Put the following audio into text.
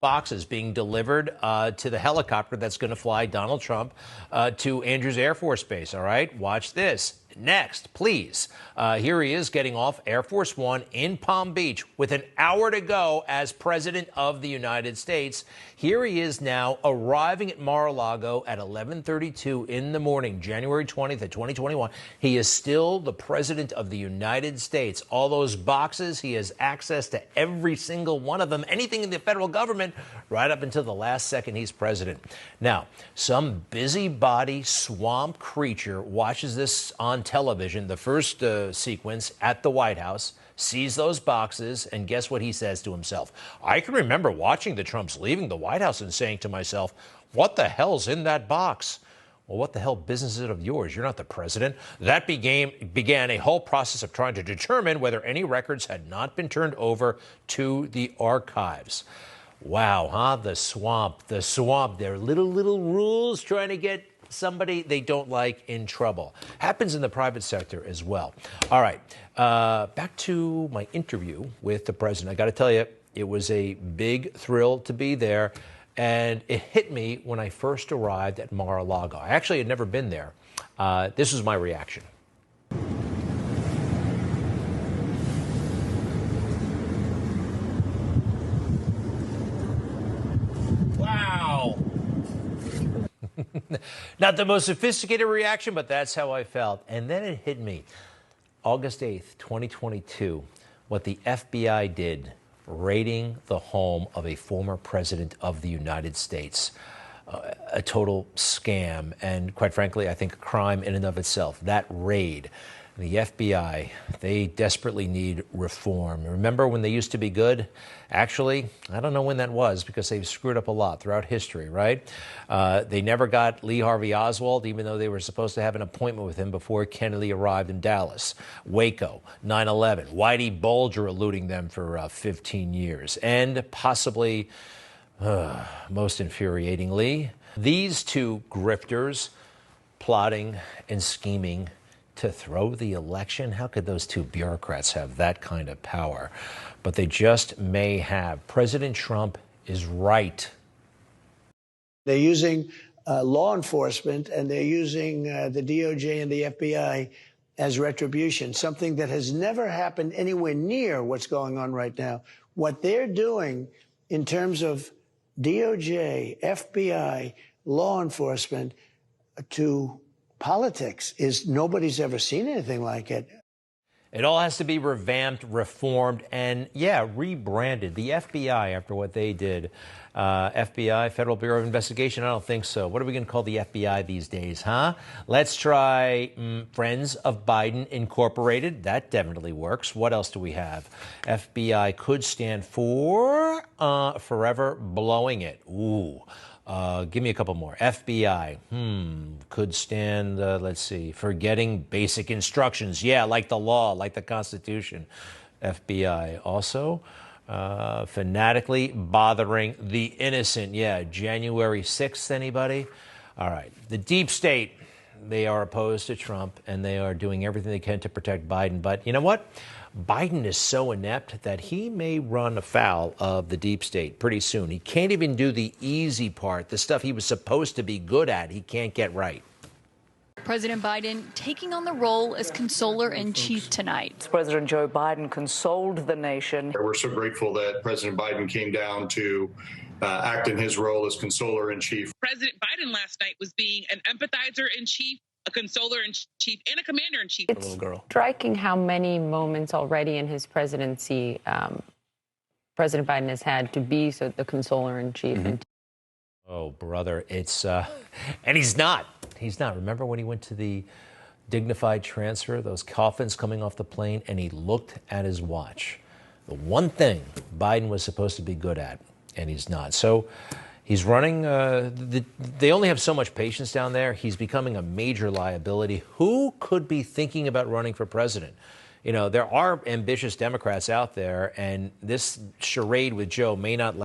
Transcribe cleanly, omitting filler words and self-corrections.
Boxes being delivered to the helicopter that's going to fly Donald Trump to Andrews Air Force Base. All right, watch this. Next, please. Here he is getting off Air Force One in Palm Beach with an hour to go as President of the United States. Here he is now arriving at Mar-a-Lago at 11:32 in the morning, January 20th of 2021. He is still the President of the United States. All those boxes, he has access to every single one of them, anything in the federal government, right up until the last second he's president. Now, some busybody swamp creature watches this on television, the first sequence at the White House, sees those boxes, and guess what he says to himself? I can remember watching the Trumps leaving the White House and saying to myself, what the hell's in that box? Well, what the hell business is it of yours? You're not the president. That began a whole process of trying to determine whether any records had not been turned over to the archives. Wow, huh? The swamp. They're little rules trying to get somebody they don't like in trouble. Happens in the private sector as well. All right, back to my interview with the president. I got to tell you, it was a big thrill to be there, and it hit me when I first arrived at Mar-a-Lago. I actually had never been there. This was my reaction. Wow. Not the most sophisticated reaction, but that's how I felt. And then it hit me. August 8th, 2022, what the FBI did, raiding the home of a former president of the United States. A total scam, and quite frankly, I think a crime in and of itself. That raid. The FBI, they desperately need reform. Remember when they used to be good? Actually, I don't know when that was because they've screwed up a lot throughout history, right? They never got Lee Harvey Oswald, even though they were supposed to have an appointment with him before Kennedy arrived in Dallas. Waco, 9/11, Whitey Bulger eluding them for 15 years. And possibly, most infuriatingly, these two grifters plotting and scheming to throw the election. How could those two bureaucrats have that kind of power? But they just may have. President Trump is right. They're using law enforcement, and they're using the DOJ and the FBI as retribution, something that has never happened anywhere near what's going on right now. What they're doing in terms of DOJ, FBI, law enforcement to politics is nobody's ever seen anything like it. It all has to be revamped, reformed, and, yeah, rebranded. The FBI, after what they did, FBI, Federal Bureau of Investigation, I don't think so. What are we going to call the FBI these days, huh? Let's try Friends of Biden Incorporated. That definitely works. What else do we have? FBI could stand for Forever Blowing It. Ooh. Give me a couple more. FBI, could stand, let's see, forgetting basic instructions. Yeah, like the law, like the Constitution. FBI also, fanatically bothering the innocent. Yeah, January 6th, anybody? All right. The deep state, they are opposed to Trump, and they are doing everything they can to protect Biden. But you know what? Biden is so inept that he may run afoul of the deep state pretty soon. He can't even do the easy part, the stuff he was supposed to be good at. He can't get right. President Biden taking on the role as consoler-in-chief tonight. President Joe Biden consoled the nation. We're so grateful that President Biden came down to act in his role as consoler-in-chief. President Biden last night was being an empathizer-in-chief, a consoler-in-chief, and a commander-in-chief. It's striking how many moments already in his presidency President Biden has had to be the consoler-in-chief. Oh, brother, it's and he's not. He's not. Remember when he went to the dignified transfer, those coffins coming off the plane, and he looked at his watch. The one thing Biden was supposed to be good at, and he's not. So he's running. They only have so much patience down there. He's becoming a major liability. Who could be thinking about running for president? You know, there are ambitious Democrats out there, and this charade with Joe may not